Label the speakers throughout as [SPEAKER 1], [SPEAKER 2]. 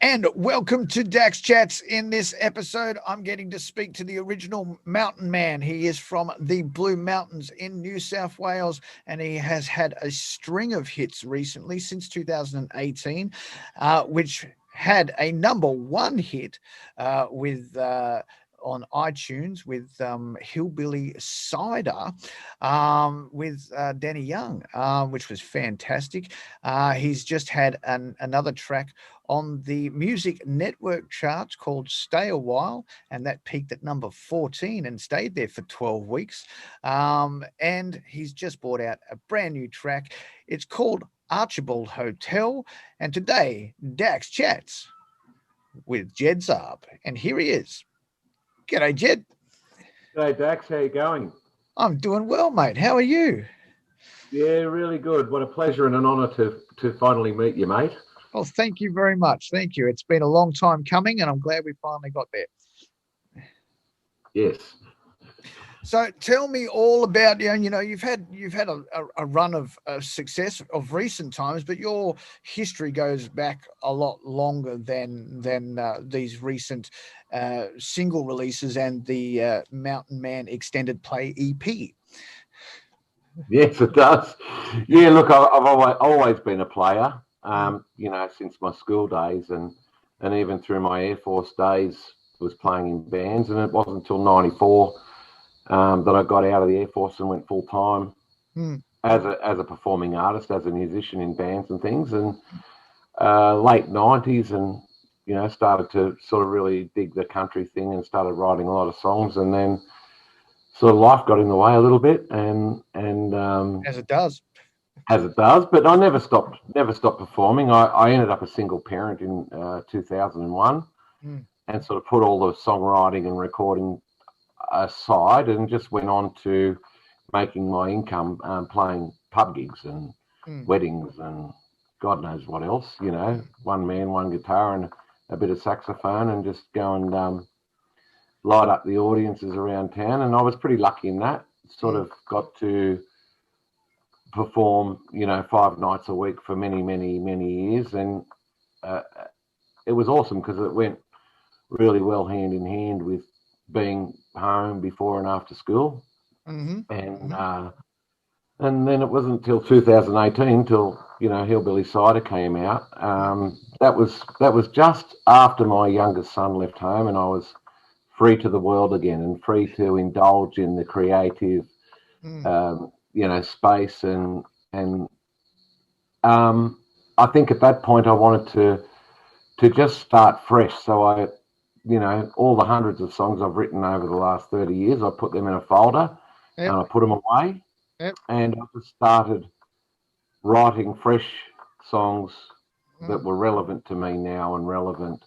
[SPEAKER 1] And welcome to Dax Chats. In this episode, I'm getting to speak to the original mountain man. He is from the Blue Mountains in New South Wales, and he has had a string of hits recently since 2018, which had a number one hit with on iTunes with Hillbilly Cider with Danny Young, which was fantastic. He's just had another track on the Music Network charts called Stay a While, and that peaked at number 14 and stayed there for 12 weeks. And he's just brought out a brand new track. It's called Archibald Hotel. And today, Dax Chats with Jed Zarb. And here he is. G'day, Jed.
[SPEAKER 2] G'day, Dax. How you going?
[SPEAKER 1] I'm doing well, mate. How are you?
[SPEAKER 2] Yeah, really good. What a pleasure and an honour to finally meet you, mate.
[SPEAKER 1] Well, thank you very much. Thank you. It's been a long time coming, and I'm glad we finally got there.
[SPEAKER 2] Yes.
[SPEAKER 1] So tell me all about you've had a run of success of recent times, but your history goes back a lot longer than these recent single releases and the Mountain Man extended play EP.
[SPEAKER 2] Yes, it does. Yeah, look, I've always been a player, since my school days and even through my Air Force days, was playing in bands, and it wasn't until '94 that I got out of the Air Force and went full time as a performing artist, as a musician in bands and things. And late '90s, and started to sort of really dig the country thing and started writing a lot of songs. And then sort of life got in the way a little bit, and
[SPEAKER 1] as it does.
[SPEAKER 2] But I never stopped performing. I ended up a single parent in 2001, and sort of put all the songwriting and recording aside and just went on to making my income playing pub gigs and weddings and God knows what else, one man, one guitar and a bit of saxophone, and just go and light up the audiences around town. And I was pretty lucky in that. Sort of got to perform 5 nights a week for many years, and it was awesome because it went really well hand in hand with being home before and after school. And then it wasn't until 2018 till Hillbilly Cider came out. That was just after my youngest son left home, and I was free to the world again and free to indulge in the creative space, and I think at that point I wanted to just start fresh. So I all the hundreds of songs I've written over the last 30 years, I put them in a folder and I put them away. And I just started writing fresh songs that were relevant to me now and relevant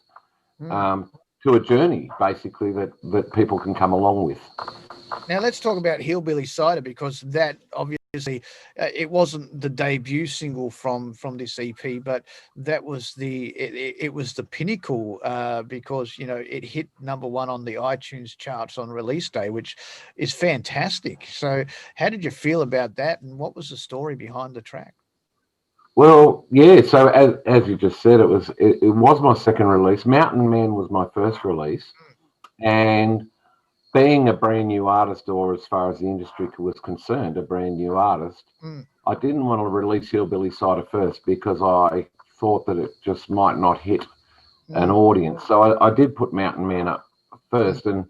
[SPEAKER 2] to a journey, basically, that people can come along with.
[SPEAKER 1] Now let's talk about Hillbilly Cider, because that obviously it wasn't the debut single from this EP, but that was it was the pinnacle because it hit number one on the iTunes charts on release day, which is fantastic. So how did you feel about that, and what was the story behind the track?
[SPEAKER 2] Well, yeah. So as you just said, it was my second release. Mountain Man was my first release, and being a brand new artist, or as far as the industry was concerned, a brand new artist, I didn't want to release Hillbilly Cider first because I thought that it just might not hit an audience. So I did put Mountain Man up first, and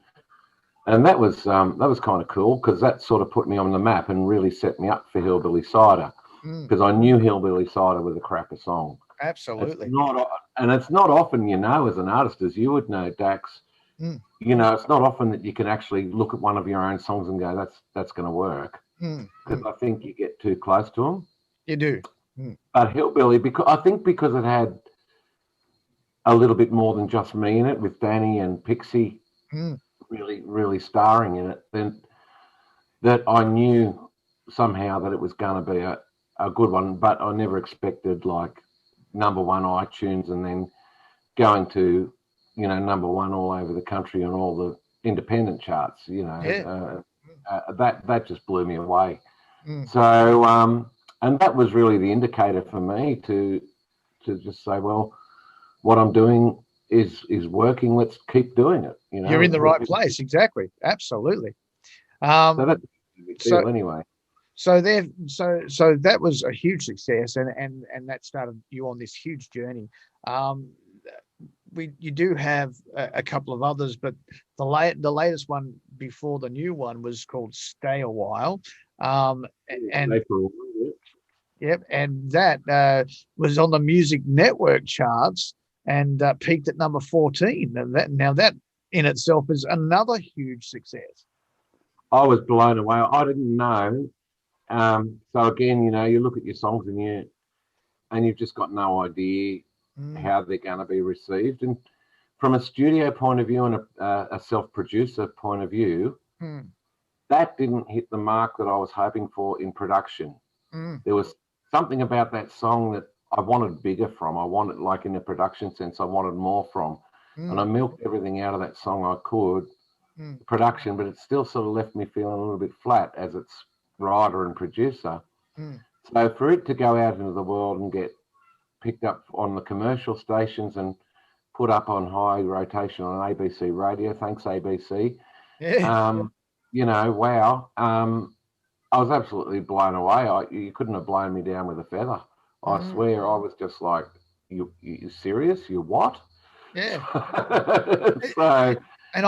[SPEAKER 2] that was kind of cool because that sort of put me on the map and really set me up for Hillbilly Cider, because I knew Hillbilly Cider was a cracker song.
[SPEAKER 1] Absolutely.
[SPEAKER 2] It's not often, as an artist, as you would know, Dax, it's not often that you can actually look at one of your own songs and go, that's going to work. Because I think you get too close to them.
[SPEAKER 1] You do.
[SPEAKER 2] But Hillbilly, because it had a little bit more than just me in it, with Danny and Pixie really, really starring in it, then that I knew somehow that it was going to be a good one. But I never expected like number one iTunes and then going to number one all over the country on all the independent charts. That just blew me away. So and that was really the indicator for me to just say, well, what I'm doing is working. Let's keep doing it. You know,
[SPEAKER 1] You're in the right place. Exactly. Absolutely.
[SPEAKER 2] So that's a big
[SPEAKER 1] So
[SPEAKER 2] deal anyway.
[SPEAKER 1] so there so that was a huge success, and that started you on this huge journey. Um, you do have a couple of others, but the latest one before the new one was called Stay a While. And yep, and that was on the Music Network charts and peaked at number 14. And that in itself is another huge success.
[SPEAKER 2] I was blown away. I didn't know. So again, you know, you look at your songs and you've just got no idea how they're going to be received. And from a studio point of view and a self-producer point of view, that didn't hit the mark that I was hoping for in production. There was something about that song that I wanted bigger from. I wanted, like in the production sense, I wanted more from. And I milked everything out of that song I could, production, but it still sort of left me feeling a little bit flat as its writer and producer. So for it to go out into the world and get picked up on the commercial stations and put up on high rotation on ABC radio, thanks ABC.
[SPEAKER 1] Yeah.
[SPEAKER 2] You know, wow. I was absolutely blown away. You couldn't have blown me down with a feather. I swear, I was just like, you serious? You what?
[SPEAKER 1] Yeah.
[SPEAKER 2] So,
[SPEAKER 1] and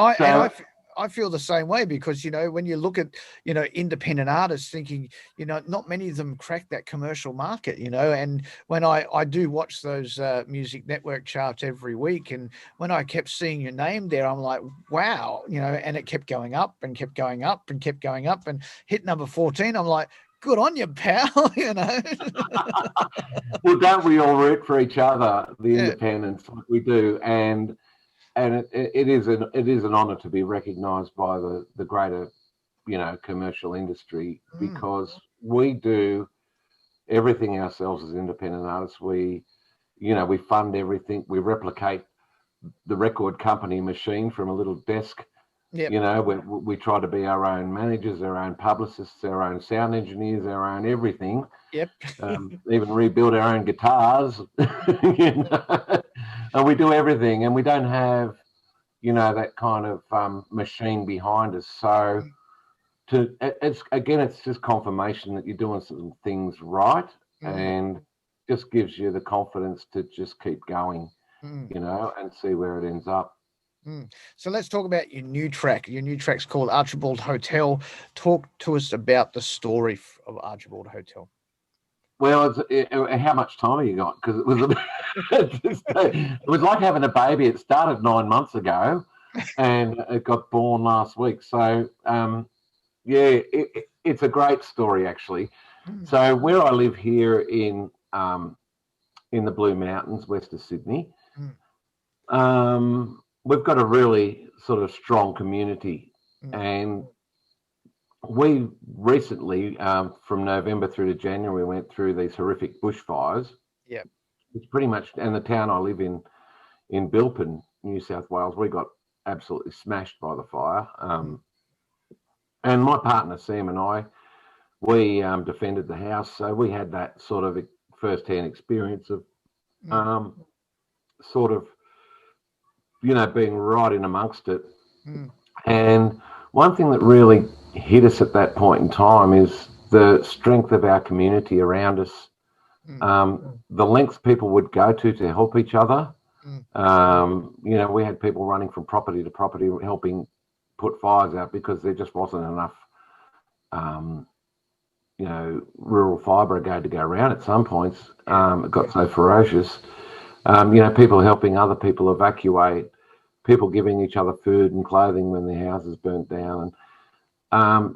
[SPEAKER 1] I feel the same way, because, you know, when you look at, you know, independent artists, thinking, you know, not many of them crack that commercial market, you know. And when I do watch those Music Network charts every week, and when I kept seeing your name there, I'm like, wow, you know. And it kept going up and kept going up and kept going up and hit number 14. I'm like, good on you, pal. You know.
[SPEAKER 2] Well, don't we all root for each other, the independents, like we do, and it is an honour to be recognised by the greater, you know, commercial industry, because we do everything ourselves as independent artists. We, you know, we fund everything. We replicate the record company machine from a little desk.
[SPEAKER 1] Yep.
[SPEAKER 2] You know, we try to be our own managers, our own publicists, our own sound engineers, our own everything.
[SPEAKER 1] Yep.
[SPEAKER 2] Even rebuild our own guitars. You know? And we do everything, and we don't have, you know, that kind of machine behind us. So it's just confirmation that you're doing some things right, and just gives you the confidence to just keep going, you know, and see where it ends up.
[SPEAKER 1] So let's talk about your new track. Your new track's called Archibald Hotel. Talk to us about the story of Archibald Hotel.
[SPEAKER 2] Well, how much time have you got? Because it was it was like having a baby. It started 9 months ago, and it got born last week. So it's a great story, actually. So where I live here in the Blue Mountains, west of Sydney, we've got a really sort of strong community, and we recently, from November through to January, went through these horrific bushfires.
[SPEAKER 1] Yeah.
[SPEAKER 2] It's pretty much, and the town I live in Bilpin, New South Wales, we got absolutely smashed by the fire. And my partner Sam and I, we defended the house, so we had that sort of first-hand experience of sort of, you know, being right in amongst it. And one thing that really hit us at that point in time is the strength of our community around us, the lengths people would go to help each other. You know, we had people running from property to property helping put fires out because there just wasn't enough, you know, rural fire brigade to go around at some points. It got so ferocious. You know, people helping other people evacuate, people giving each other food and clothing when their houses burnt down, and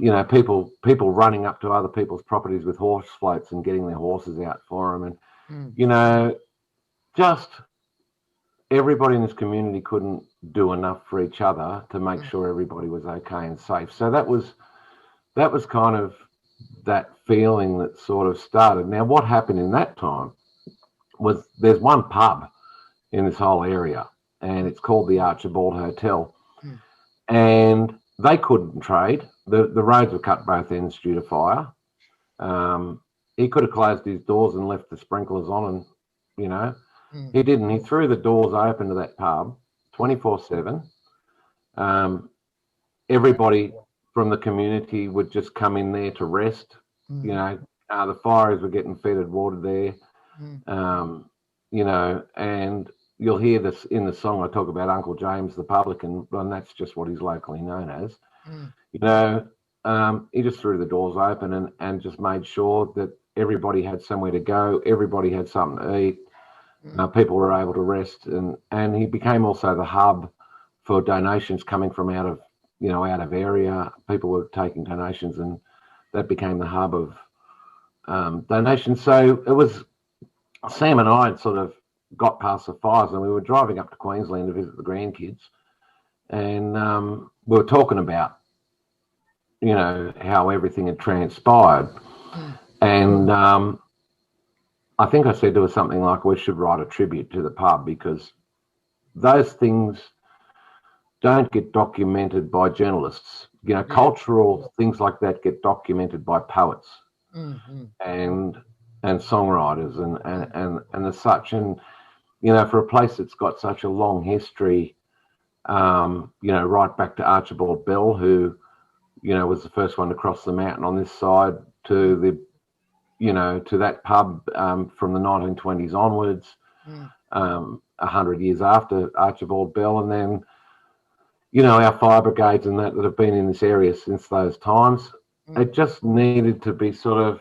[SPEAKER 2] you know, people running up to other people's properties with horse floats and getting their horses out for them, and you know, just everybody in this community couldn't do enough for each other to make sure everybody was okay and safe. So that was kind of that feeling that sort of started. Now, what happened in that time was there's one pub in this whole area, and it's called the Archibald Hotel, and they couldn't trade. The roads were cut both ends due to fire. He could have closed his doors and left the sprinklers on, and you know, He didn't. He threw the doors open to that pub 24/7. Everybody from the community would just come in there to rest. You know, the fires were getting fetid water there. You know, and you'll hear this in the song. I talk about Uncle James the publican, and that's just what he's locally known as. You know, he just threw the doors open and just made sure that everybody had somewhere to go. Everybody had something to eat. People were able to rest, and he became also the hub for donations coming from out of area. People were taking donations, and that became the hub of donations. So it was Sam and I had sort of got past the fires, and we were driving up to Queensland to visit the grandkids, and we were talking about, you know, how everything had transpired, and I think I said to her something like, we should write a tribute to the pub, because those things don't get documented by journalists. You know, cultural things like that get documented by poets and songwriters and as such. And, you know, for a place that's got such a long history, you know, right back to Archibald Bell, who, you know, was the first one to cross the mountain on this side, to the, you know, to that pub from the 1920s onwards, 100 years after Archibald Bell, and then, you know, our fire brigades and that have been in this area since those times. It just needed to be sort of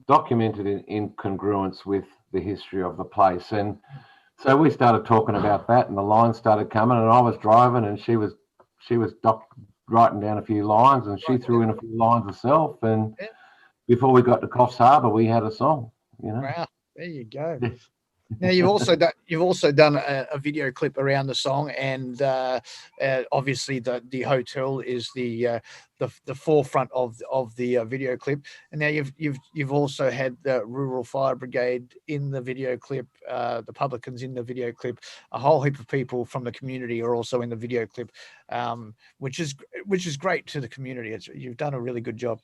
[SPEAKER 2] documented in congruence with the history of the place. And so we started talking about that, and the lines started coming, and I was driving, and she was writing down a few lines, and she threw in a few lines herself, and before we got to Coffs Harbour, we had a song. You know.
[SPEAKER 1] Wow, there you go. Now you've also done a video clip around the song, and obviously the hotel is the forefront of the video clip. And now you've also had the Rural Fire Brigade in the video clip, the publicans in the video clip. A whole heap of people from the community are also in the video clip, which is great to the community. You've done a really good job.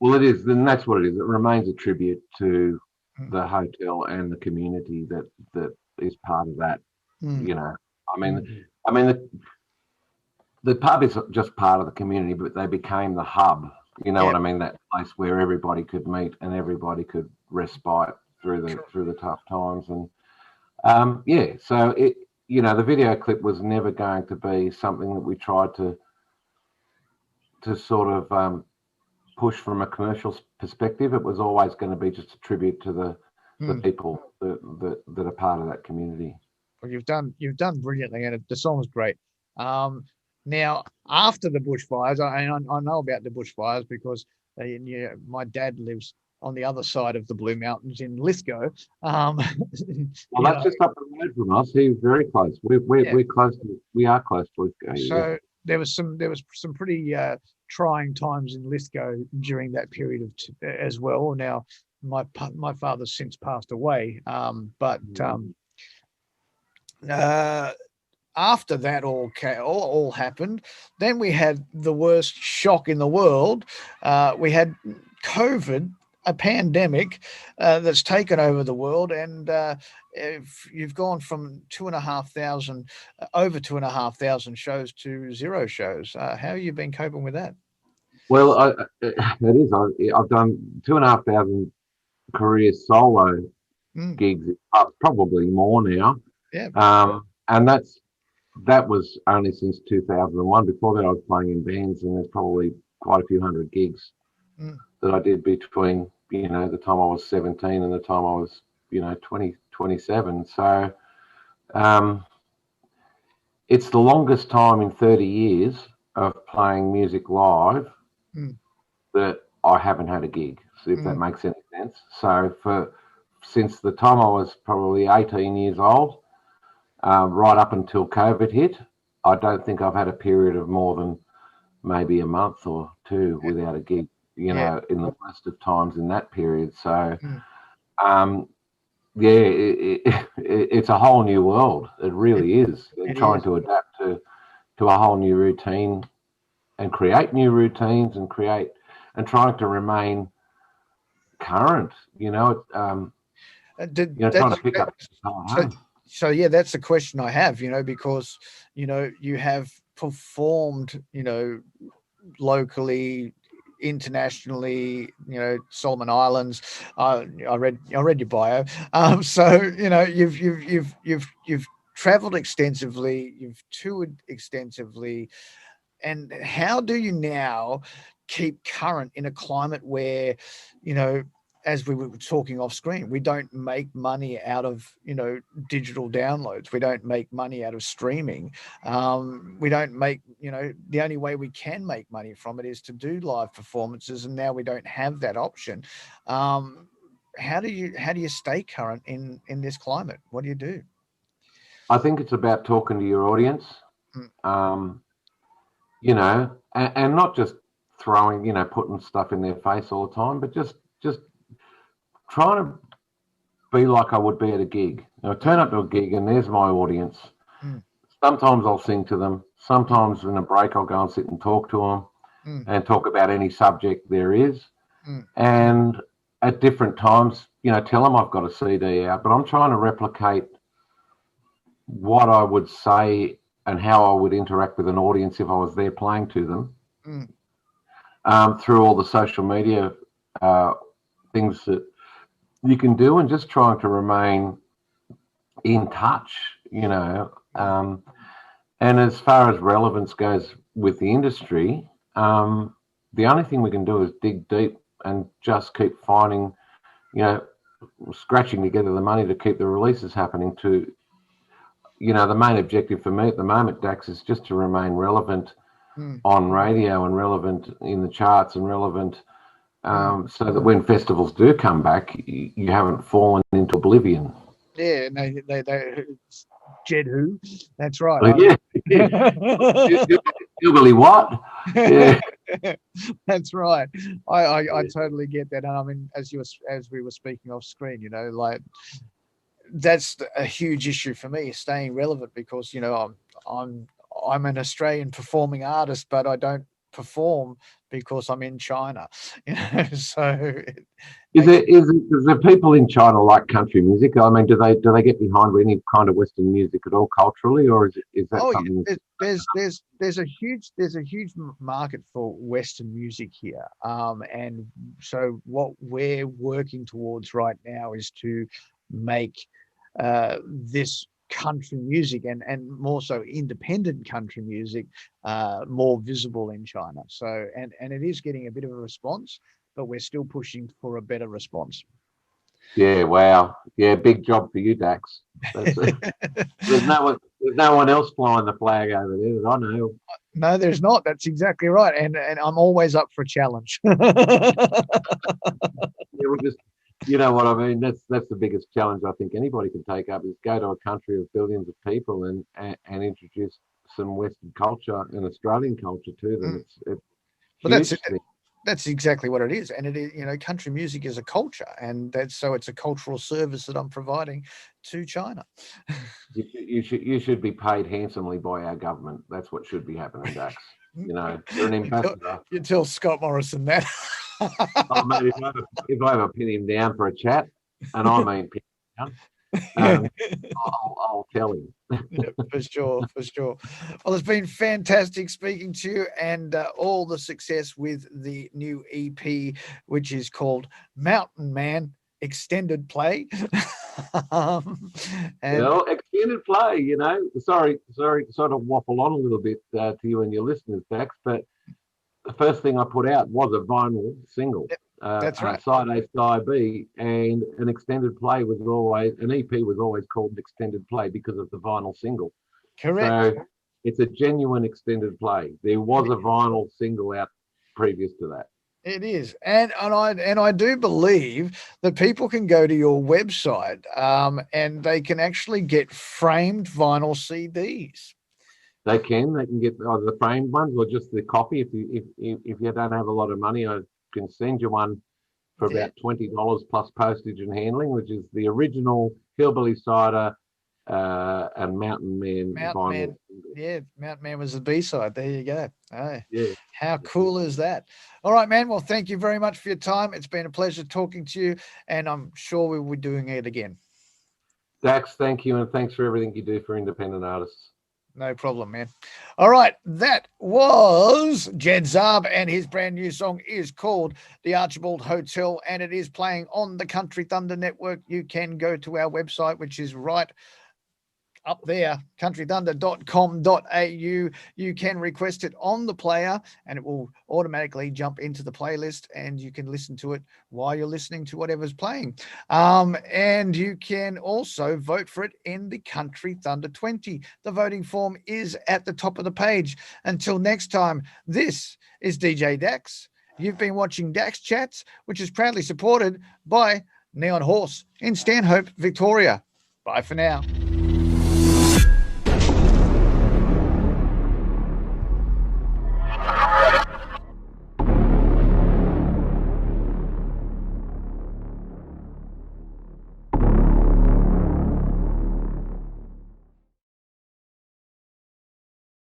[SPEAKER 2] Well, it is, and that's what it is. It remains a tribute to the hotel and the community that is part of that. You know, I mean, the pub is just part of the community, but they became the hub. You know what I mean? That place where everybody could meet and everybody could respite through the tough times. And so it, you know, the video clip was never going to be something that we tried to sort of push from a commercial perspective. It was always going to be just a tribute to the people that are part of that community.
[SPEAKER 1] Well, you've done brilliantly, and the song's great. Now, after the bushfires, I know about the bushfires because my dad lives on the other side of the Blue Mountains in Lithgow.
[SPEAKER 2] Well, that's just up the road from us. He's very close. We're close. We are close to Lithgow.
[SPEAKER 1] So there was some pretty trying times in Lithgow during that period as well. Now, my father's since passed away, but after that all happened, then we had the worst shock in the world. We had COVID, a pandemic that's taken over the world, and if you've gone from over 2,500 shows to 0 shows. How have you been coping with that?
[SPEAKER 2] Well, it is. I've done 2,500 career solo gigs, probably more now.
[SPEAKER 1] Yeah.
[SPEAKER 2] And that was only since 2001. Before that, I was playing in bands, and there's probably quite a few hundred gigs that I did between, you know, the time I was 17 and the time I was, you know, 27. So it's the longest time in 30 years of playing music live that I haven't had a gig, so if that makes any sense. So since the time I was probably 18 years old, right up until COVID hit, I don't think I've had a period of more than maybe a month or two without a gig, you know, in the worst of times in that period. So, it's a whole new world. It really is. And trying to adapt to a whole new routine and create new routines and trying to remain current, you know, trying to pick up.
[SPEAKER 1] So yeah, that's the question I have, because, you have performed, locally, internationally, Solomon Islands. I read your bio. So you've traveled extensively, you've toured extensively, and how do you now keep current in a climate where, as we were talking off screen, we don't make money out of, digital downloads. We don't make money out of streaming. We don't make, the only way we can make money from it is to do live performances. And now we don't have that option. How do you stay current in this climate? What do you do?
[SPEAKER 2] I think it's about talking to your audience, and not just throwing, putting stuff in their face all the time, but just trying to be like I would be at a gig. I turn up to a gig and there's my audience. Sometimes I'll sing to them. Sometimes in a break I'll go and sit and talk to them and talk about any subject there is. And at different times, tell them I've got a CD out, but I'm trying to replicate what I would say and how I would interact with an audience if I was there playing to them through all the social media things that you can do, and just trying to remain in touch, and as far as relevance goes with the industry, the only thing we can do is dig deep and just keep finding, scratching together the money to keep the releases happening. To the main objective for me at the moment, Dax, is just to remain relevant on radio and relevant in the charts and relevant so that when festivals do come back, you haven't fallen into oblivion.
[SPEAKER 1] Yeah, no, they Jed who? That's right.
[SPEAKER 2] Yeah. Hillbilly what? Yeah.
[SPEAKER 1] That's right. I totally get that. And I mean, as we were speaking off screen, like that's a huge issue for me, staying relevant, because I'm an Australian performing artist, but I don't perform because I'm in China. So
[SPEAKER 2] Is there people in China like country music? I mean, do they get behind any kind of Western music at all culturally, or is that something?
[SPEAKER 1] Yeah. There's a huge market for Western music here, and so what we're working towards right now is to make this country music and more so independent country music more visible in China. So and it is getting a bit of a response, but we're still pushing for a better response.
[SPEAKER 2] Yeah, wow. Yeah, big job for you, Dax. There's no one else flying the flag over there that I know.
[SPEAKER 1] No, there's not. That's exactly right. And I'm always up for a challenge.
[SPEAKER 2] Yeah, we'll just, you know what I mean? That's the biggest challenge I think anybody can take up, is go to a country of billions of people and introduce some Western culture and Australian culture to them. It's
[SPEAKER 1] that's exactly what it is. And it is, country music is a culture, and it's a cultural service that I'm providing to China.
[SPEAKER 2] You should be paid handsomely by our government. That's what should be happening, Dax. You're an ambassador.
[SPEAKER 1] You tell Scott Morrison that.
[SPEAKER 2] Oh, mate, if I ever pin him down for a chat, and I mean pin him down, I'll tell him.
[SPEAKER 1] Yeah, for sure. Well, it's been fantastic speaking to you, and all the success with the new EP, which is called Mountain Man Extended Play.
[SPEAKER 2] Extended play, Sorry to sort of waffle on a little bit to you and your listeners, Dax, but the first thing I put out was a vinyl single.
[SPEAKER 1] Yep, that's right.
[SPEAKER 2] Side A, side B, and an extended play an EP was always called an extended play because of the vinyl single.
[SPEAKER 1] Correct.
[SPEAKER 2] So it's a genuine extended play. There was a vinyl single out previous to that.
[SPEAKER 1] It is, and I do believe that people can go to your website and they can actually get framed vinyl CDs.
[SPEAKER 2] They can get either the framed ones or just the copy. If you don't have a lot of money, I can send you one for about $20 plus postage and handling, which is the original Hillbilly Cider and Mountain Man vinyl.
[SPEAKER 1] Yeah, Mountain Man was the B-side. There you go. Oh,
[SPEAKER 2] yeah.
[SPEAKER 1] How cool is that? All right, man. Well, thank you very much for your time. It's been a pleasure talking to you, and I'm sure we will be doing it again.
[SPEAKER 2] Dax, thank you, and thanks for everything you do for independent artists.
[SPEAKER 1] No problem, man. All right, that was Jed Zarb, and his brand new song is called The Archibald Hotel, and it is playing on the Country Thunder Network. You can go to our website, which is right up there, countrythunder.com.au. You can request it on the player and it will automatically jump into the playlist, and you can listen to it while you're listening to whatever's playing. And you can also vote for it in the Country Thunder 20. The voting form is at the top of the page. Until next time, this is DJ Dax. You've been watching Dax Chats, which is proudly supported by Neon Horse in Stanhope, Victoria. Bye for now.